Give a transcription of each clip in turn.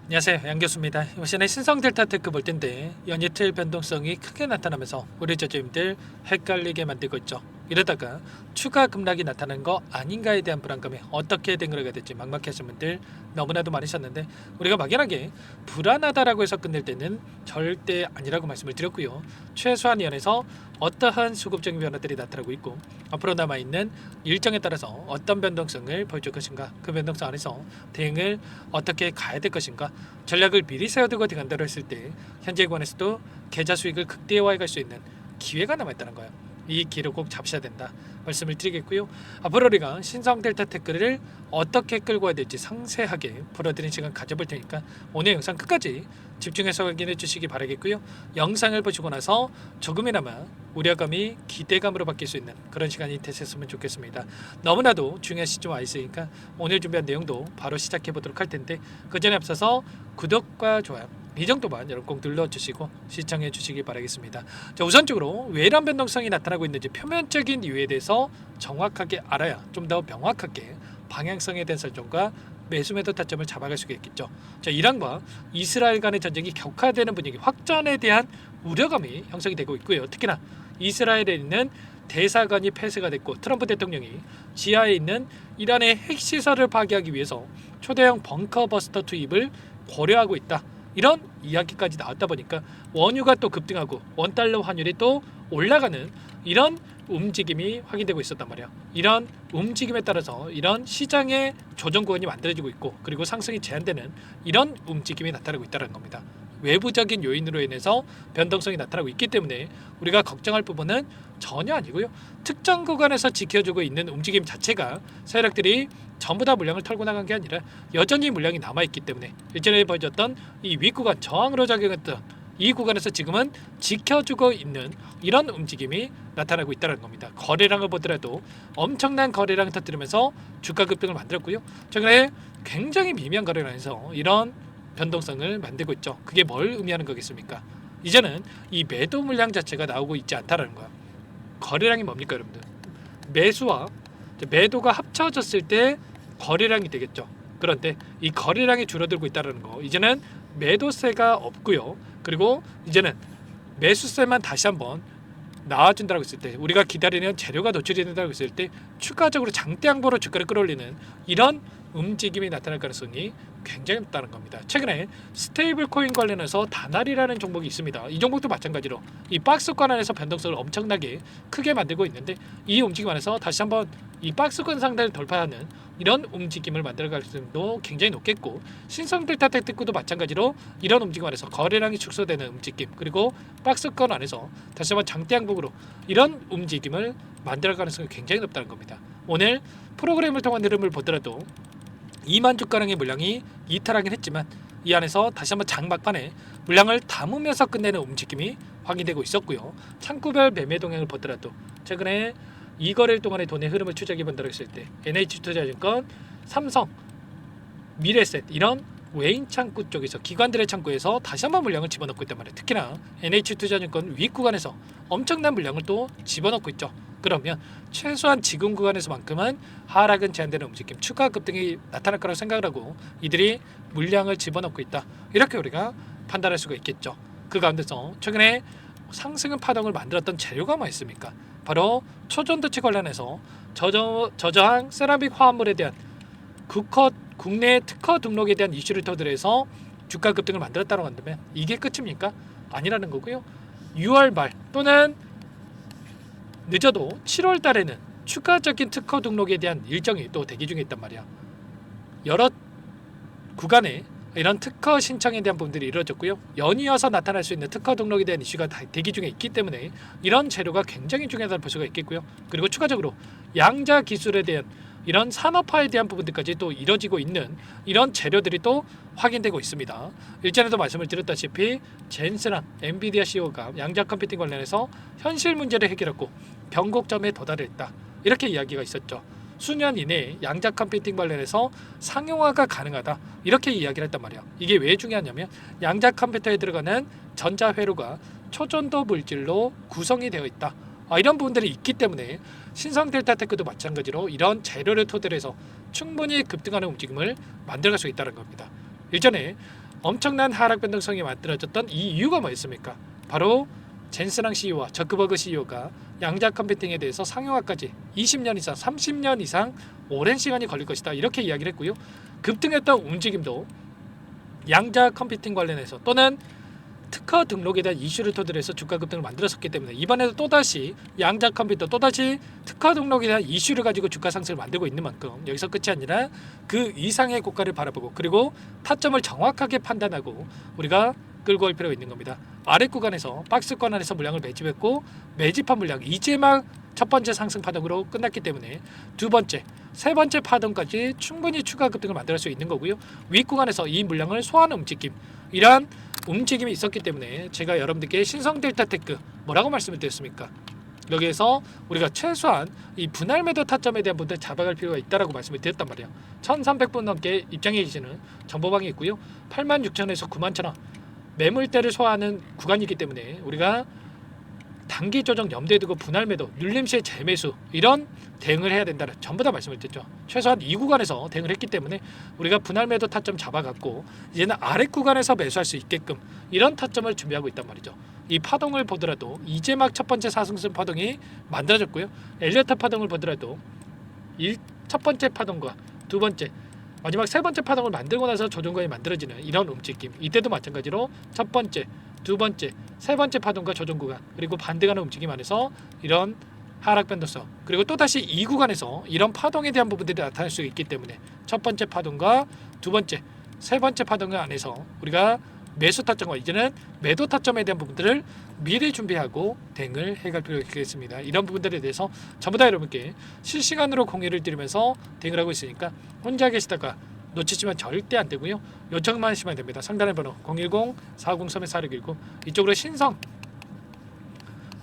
안녕하세요, 양 교수입니다. 이번 시간에 신성 델타 테크 볼 텐데 연이틀 변동성이 크게 나타나면서 우리 저점들 헷갈리게 만들고 있죠. 이러다가 추가 급락이 나타나는 거 아닌가에 대한 불안감이 어떻게 댕그러가 될지 막막해 하신 분들 너무나도 많으셨는데, 우리가 막연하게 불안하다라고 해서 끝낼 때는 절대 아니라고 말씀을 드렸고요. 최소한 연에서 어떠한 수급적인 변화들이 나타나고 있고 앞으로 남아있는 일정에 따라서 어떤 변동성을 보여줄 것인가, 그 변동성 안에서 대응을 어떻게 가야 될 것인가, 전략을 미리 세워두고 간다고 했을 때 현재 관에서도 계좌 수익을 극대화해 갈 수 있는 기회가 남아있다는 거예요. 이 기회를 꼭 잡으셔야 된다 말씀을 드리겠고요. 앞으로 우리가 신성 델타 테크를 어떻게 끌고 와야 될지 상세하게 풀어드리는 시간 가져볼 테니까 오늘 영상 끝까지 집중해서 확인해 주시기 바라겠고요. 영상을 보시고 나서 조금이나마 우려감이 기대감으로 바뀔 수 있는 그런 시간이 되셨으면 좋겠습니다. 너무나도 중요한 시점 와 있으니까 오늘 준비한 내용도 바로 시작해 보도록 할 텐데, 그 전에 앞서서 구독과 좋아요 이 정도만 여러분 꼭 눌러주시고 시청해 주시기 바라겠습니다. 자, 우선적으로 왜 이런 변동성이 나타나고 있는지 표면적인 이유에 대해서 정확하게 알아야 좀 더 명확하게 방향성에 대한 설정과 매수매도 타점을 잡아갈 수가 있겠죠. 자, 이란과 이스라엘 간의 전쟁이 격화되는 분위기, 확전에 대한 우려감이 형성이 되고 있고요. 특히나 이스라엘에 있는 대사관이 폐쇄가 됐고 트럼프 대통령이 지하에 있는 이란의 핵시설을 파괴하기 위해서 초대형 벙커버스터 투입을 고려하고 있다, 이런 이야기까지 나왔다 보니까 원유가 또 급등하고 원달러 환율이 또 올라가는 이런 움직임이 확인되고 있었단 말이야. 이런 움직임에 따라서 이런 시장의 조정 구간이 만들어지고 있고, 그리고 상승이 제한되는 이런 움직임이 나타나고 있다는 겁니다. 외부적인 요인으로 인해서 변동성이 나타나고 있기 때문에 우리가 걱정할 부분은 전혀 아니고요. 특정 구간에서 지켜주고 있는 움직임 자체가 세력들이 전부 다 물량을 털고 나간 게 아니라 여전히 물량이 남아있기 때문에 일전에 보여줬던 이 윗구간 저항으로 작용했던 이 구간에서 지금은 지켜주고 있는 이런 움직임이 나타나고 있다는 겁니다. 거래량을 보더라도 엄청난 거래량을 터뜨리면서 주가 급등을 만들었고요. 최근에 굉장히 미미한 거래량에서 이런 변동성을 만들고 있죠. 그게 뭘 의미하는 거겠습니까? 이제는 이 매도 물량 자체가 나오고 있지 않다라는 거야. 거래량이 뭡니까, 여러분들? 매수와 매도가 합쳐졌을 때 거래량이 되겠죠. 그런데 이 거래량이 줄어들고 있다는 거, 이제는 매도세가 없고요. 그리고 이제는 매수세만 다시 한번 나와준다고 했을 때, 우리가 기다리는 재료가 노출이 된다고 했을 때 추가적으로 장대 양보로 주가를 끌어올리는 이런 움직임이 나타날 가능성이 굉장히 높다는 겁니다. 최근에 스테이블 코인 관련해서 다날이라는 종목이 있습니다. 이 종목도 마찬가지로 이 박스권 안에서 변동성을 엄청나게 크게 만들고 있는데, 이 움직임 안에서 다시 한번 이 박스권 상단을 돌파하는 이런 움직임을 만들어갈 가능성도 굉장히 높겠고, 신성 델타 테크도 마찬가지로 이런 움직임 안에서 거래량이 축소되는 움직임, 그리고 박스권 안에서 다시 한번 장대 양봉으로 이런 움직임을 만들어갈 가능성이 굉장히 높다는 겁니다. 오늘 프로그램을 통한 흐름을 보더라도 2만 주가량의 물량이 이탈하긴 했지만 이 안에서 다시 한번 장 막판에 물량을 담으면서 끝내는 움직임이 확인되고 있었고요. 창구별 매매 동향을 보더라도 최근에 이 거래일 동안의 돈의 흐름을 추적해 본다고 했을 때 NH투자증권, 삼성, 미래셋 이런 외인 창구 쪽에서, 기관들의 창구에서 다시 한번 물량을 집어넣고 있단 말이에요. 특히나 NH투자증권 윗구간에서 엄청난 물량을 또 집어넣고 있죠. 그러면 최소한 지금 구간에서만큼은 하락은 제한되는 움직임, 추가 급등이 나타날 거라고 생각을 하고 이들이 물량을 집어넣고 있다, 이렇게 우리가 판단할 수가 있겠죠. 그 가운데서 최근에 상승은 파동을 만들었던 재료가 뭐 있습니까? 바로 초전도체 관련해서 저저항 세라믹 화합물에 대한 국내 특허 등록에 대한 이슈를 토대로 주가 급등을 만들었다고 한다면 이게 끝입니까? 아니라는 거고요. 6월 말 또는 늦어도 7월 달에는 추가적인 특허 등록에 대한 일정이 또 대기 중에 있단 말이야. 여러 구간에 이런 특허 신청에 대한 부분들이 이루어졌고요. 연이어서 나타날 수 있는 특허 등록에 대한 이슈가 대기 중에 있기 때문에 이런 재료가 굉장히 중요하다는 볼 수가 있겠고요. 그리고 추가적으로 양자 기술에 대한 이런 산업화에 대한 부분들까지 또 이뤄지고 있는 이런 재료들이 또 확인되고 있습니다. 일전에도 말씀을 드렸다시피 젠슨랑 엔비디아 CEO가 양자 컴퓨팅 관련해서 현실 문제를 해결했고 변곡점에 도달했다, 이렇게 이야기가 있었죠. 수년 이내에 양자 컴퓨팅 관련해서 상용화가 가능하다, 이렇게 이야기를 했단 말이야. 이게 왜 중요하냐면 양자 컴퓨터에 들어가는 전자회로가 초전도 물질로 구성이 되어 있다, 이런 부분들이 있기 때문에 신성 델타 테크도 마찬가지로 이런 재료를 토대로 해서 충분히 급등하는 움직임을 만들어갈 수 있다는 겁니다. 일전에 엄청난 하락 변동성이 만들어졌던 이 이유가 뭐였습니까? 바로 젠스랑 CEO와 저크버그 CEO가 양자 컴퓨팅에 대해서 상용화까지 20년 이상, 30년 이상 오랜 시간이 걸릴 것이다 이렇게 이야기를 했고요. 급등했던 움직임도 양자 컴퓨팅 관련해서 또는 특허 등록에 대한 이슈를 토대로 해서 주가 급등을 만들었었기 때문에 이번에도 또다시 양자 컴퓨터 또다시 특허 등록에 대한 이슈를 가지고 주가 상승을 만들고 있는 만큼 여기서 끝이 아니라 그 이상의 고가를 바라보고 그리고 타점을 정확하게 판단하고 우리가 끌고 올 필요가 있는 겁니다. 아래 구간에서 박스권 안에서 물량을 매집했고 매집한 물량 이제 막 첫 번째 상승 파동으로 끝났기 때문에 두 번째, 세 번째 파동까지 충분히 추가 급등을 만들 수 있는 거고요. 윗 구간에서 이 물량을 소화하는 움직임 이러한 움직임이 있었기 때문에 제가 여러분들께 신성 델타 테크 뭐라고 말씀을 드렸습니까? 여기에서 우리가 최소한 이 분할 매도 타점에 대한 부분을 잡아갈 필요가 있다라고 말씀을 드렸단 말이에요. 1300분 넘게 입장해 계시는 정보방이 있고요. 86,000원에서 91,000원 매물대를 소화하는 구간이기 때문에 우리가 단기 조정 염두에 두고 분할 매도, 눌림시의 재매수 이런 대응을 해야 된다는 전부 다 말씀을 드렸죠. 최소한 이 구간에서 대응을 했기 때문에 우리가 분할 매도 타점 잡아갔고 이제는 아래 구간에서 매수할 수 있게끔 이런 타점을 준비하고 있단 말이죠. 이 파동을 보더라도 이제 막 첫 번째 사승선 파동이 만들어졌고요. 엘리어트 파동을 보더라도 첫 번째 파동과 두 번째 마지막 세 번째 파동을 만들고 나서 조정권이 만들어지는 이런 움직임 이때도 마찬가지로 첫 번째 두 번째, 세 번째 파동과 조정 구간 그리고 반등하는 움직임 안에서 이런 하락 변동성 그리고 또다시 이 구간에서 이런 파동에 대한 부분들이 나타날 수 있기 때문에 첫 번째 파동과 두 번째, 세 번째 파동 안에서 우리가 매수 타점과 이제는 매도 타점에 대한 부분들을 미리 준비하고 대응을 해갈 필요가 있겠습니다. 이런 부분들에 대해서 전부 다 여러분께 실시간으로 공유를 드리면서 대응을 하고 있으니까 혼자 계시다가 놓치시면 절대 안 되고요. 요청만 하시면 됩니다. 상단의 번호 010-403-4619 이쪽으로 신성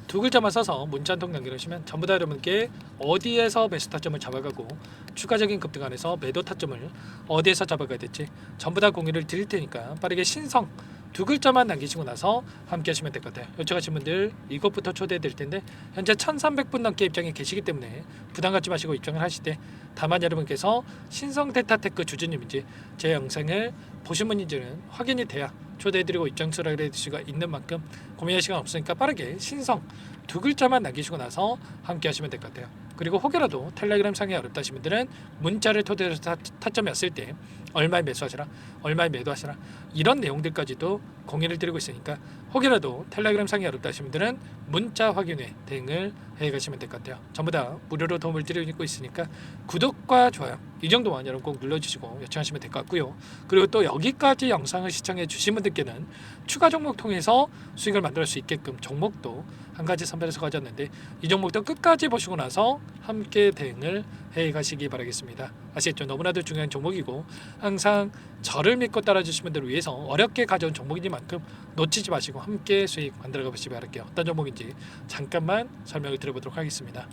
두 글자만 써서 문자 한 통 남겨주시면 전부 다 여러분께 어디에서 매수 타점을 잡아가고 추가적인 급등 안에서 매도 타점을 어디에서 잡아가야 될지 전부 다 공유를 드릴 테니까 빠르게 신성 두 글자만 남기시고 나서 함께 하시면 될 것 같아요. 요청하신 분들 이것부터 초대해 드릴 텐데 현재 1300분 넘게 입장에 계시기 때문에 부담 갖지 마시고 입장을 하실 때 다만 여러분께서 신성 델타테크 주주님인지 제 영상을 보신 분인지는 확인이 돼야 초대해드리고 입장 수락을 해드릴 수가 있는 만큼 고민할 시간 없으니까 빠르게 신성 두 글자만 남기시고 나서 함께 하시면 될 것 같아요. 그리고 혹여라도 텔레그램 상에 어렵다 하신 분들은 문자를 토대로 타점이 왔을 때 얼마에 매수하시라 얼마에 매도하시라 이런 내용들까지도 공유를 드리고 있으니까 혹여라도 텔레그램 상에 어렵다 하신 분들은 문자 확인 후에 대응을 해가시면 될 것 같아요. 전부 다 무료로 도움을 드리고 있으니까 구독과 좋아요 이 정도만 여러분 꼭 눌러주시고 요청하시면 될 것 같고요. 그리고 또 여기까지 영상을 시청해 주신 분들께는 추가 종목 통해서 수익을 만들 수 있게끔 종목도 한 가지 선별해서 가졌는데 이 종목도 끝까지 보시고 나서 함께 대응을 해 가시기 바라겠습니다. 아시겠죠? 너무나도 중요한 종목이고 항상 저를 믿고 따라주신 분들을 위해서 어렵게 가져온 종목이니만큼 놓치지 마시고 함께 수익 만들어 가시기 바랄게요. 어떤 종목인지 잠깐만 설명을 드려보도록 하겠습니다.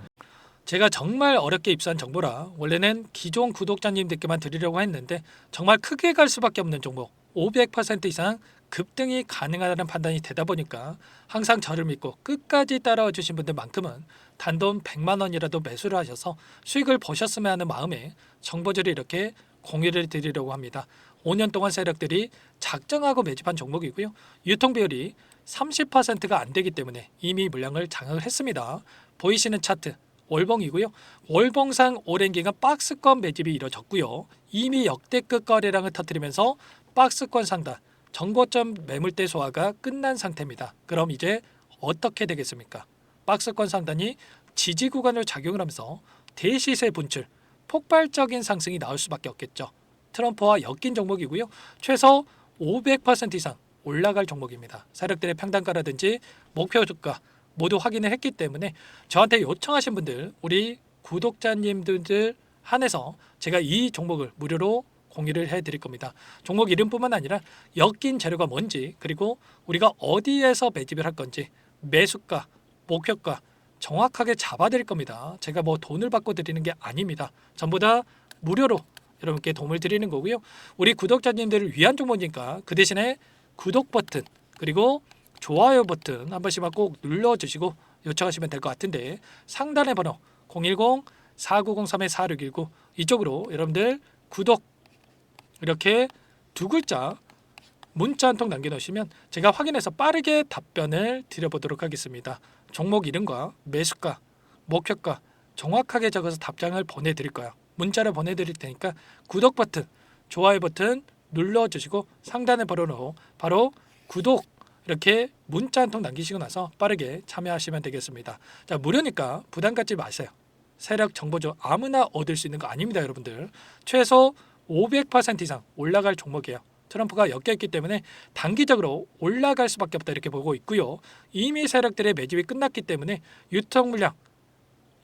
제가 정말 어렵게 입수한 정보라 원래는 기존 구독자님들께만 드리려고 했는데 정말 크게 갈 수밖에 없는 종목 500% 이상 급등이 가능하다는 판단이 되다 보니까 항상 저를 믿고 끝까지 따라와 주신 분들만큼은 단돈 100만 원이라도 매수를 하셔서 수익을 보셨으면 하는 마음에 정보들을 이렇게 공유를 드리려고 합니다. 5년 동안 세력들이 작정하고 매집한 종목이고요. 유통 비율이 30%가 안 되기 때문에 이미 물량을 장악을 했습니다. 보이시는 차트 월봉이고요. 월봉상 오랜 기간 박스권 매집이 이뤄졌고요. 이미 역대급 거래량을 터뜨리면서 박스권 상단 정고점 매물대 소화가 끝난 상태입니다. 그럼 이제 어떻게 되겠습니까? 박스권 상단이 지지 구간을 작용을 하면서 대시세 분출, 폭발적인 상승이 나올 수밖에 없겠죠. 트럼프와 엮인 종목이고요. 최소 500% 이상 올라갈 종목입니다. 세력들의 평단가라든지 목표 주가 모두 확인을 했기 때문에 저한테 요청하신 분들 우리 구독자님들 한해서 제가 이 종목을 무료로 공유를 해드릴 겁니다. 종목 이름뿐만 아니라 엮인 재료가 뭔지 그리고 우리가 어디에서 매집을 할 건지 매수가, 목표가 정확하게 잡아드릴 겁니다. 제가 뭐 돈을 받고 드리는 게 아닙니다. 전부 다 무료로 여러분께 도움을 드리는 거고요. 우리 구독자님들을 위한 종목이니까 그 대신에 구독 버튼 그리고 좋아요 버튼 한 번씩만 꼭 눌러주시고 요청하시면 될 것 같은데 상단의 번호 010-4903-4619 이쪽으로 여러분들 구독 이렇게 두 글자 문자 한 통 남겨놓으시면 제가 확인해서 빠르게 답변을 드려보도록 하겠습니다. 종목 이름과 매수가, 목표가 정확하게 적어서 답장을 보내드릴 거예요. 문자를 보내드릴 테니까 구독 버튼, 좋아요 버튼 눌러주시고 상단의 번호로 바로 구독 이렇게 문자 한 통 남기시고 나서 빠르게 참여하시면 되겠습니다. 자, 무료니까 부담 갖지 마세요. 세력 정보죠. 아무나 얻을 수 있는 거 아닙니다, 여러분들. 최소 500% 이상 올라갈 종목이에요. 트럼프가 엮여있기 때문에 단기적으로 올라갈 수밖에 없다 이렇게 보고 있고요. 이미 세력들의 매집이 끝났기 때문에 유통 물량,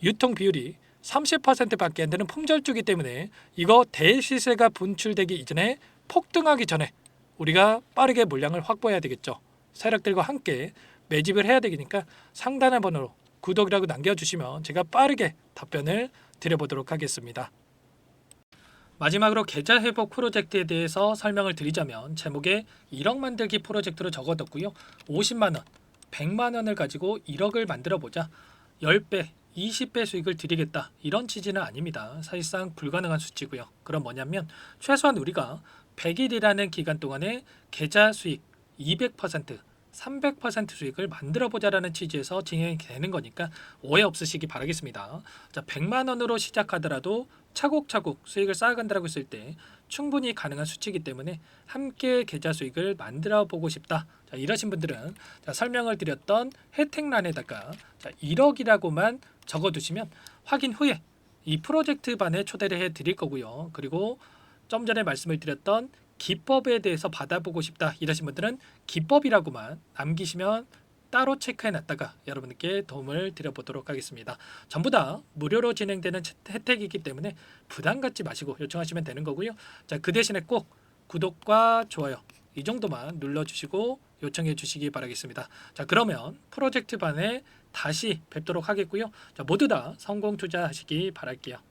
유통 비율이 30%밖에 안 되는 품절주기 때문에 이거 대시세가 분출되기 이전에 폭등하기 전에 우리가 빠르게 물량을 확보해야 되겠죠. 세력들과 함께 매집을 해야 되니까 상단의 번호로 구독이라고 남겨주시면 제가 빠르게 답변을 드려보도록 하겠습니다. 마지막으로 계좌 회복 프로젝트에 대해서 설명을 드리자면 제목에 1억 만들기 프로젝트로 적어뒀고요. 50만 원, 100만 원을 가지고 1억을 만들어 보자. 10배, 20배 수익을 드리겠다. 이런 취지는 아닙니다. 사실상 불가능한 수치고요. 그럼 뭐냐면 최소한 우리가 100일이라는 기간 동안에 계좌 수익 200%, 300% 수익을 만들어 보자라는 취지에서 진행이 되는 거니까 오해 없으시기 바라겠습니다. 자, 100만 원으로 시작하더라도 차곡차곡 수익을 쌓아간다고 했을 때 충분히 가능한 수치이기 때문에 함께 계좌 수익을 만들어 보고 싶다. 자, 이러신 분들은 자, 설명을 드렸던 혜택란에다가 자, 1억이라고만 적어두시면 확인 후에 이 프로젝트 반에 초대를 해 드릴 거고요. 그리고 좀 전에 말씀을 드렸던 기법에 대해서 받아보고 싶다 이러신 분들은 기법이라고만 남기시면 따로 체크해놨다가 여러분께 도움을 드려보도록 하겠습니다. 전부 다 무료로 진행되는 혜택이기 때문에 부담 갖지 마시고 요청하시면 되는 거고요. 자, 그 대신에 꼭 구독과 좋아요 이 정도만 눌러주시고 요청해 주시기 바라겠습니다. 자, 그러면 프로젝트 반에 다시 뵙도록 하겠고요. 자, 모두 다 성공 투자하시기 바랄게요.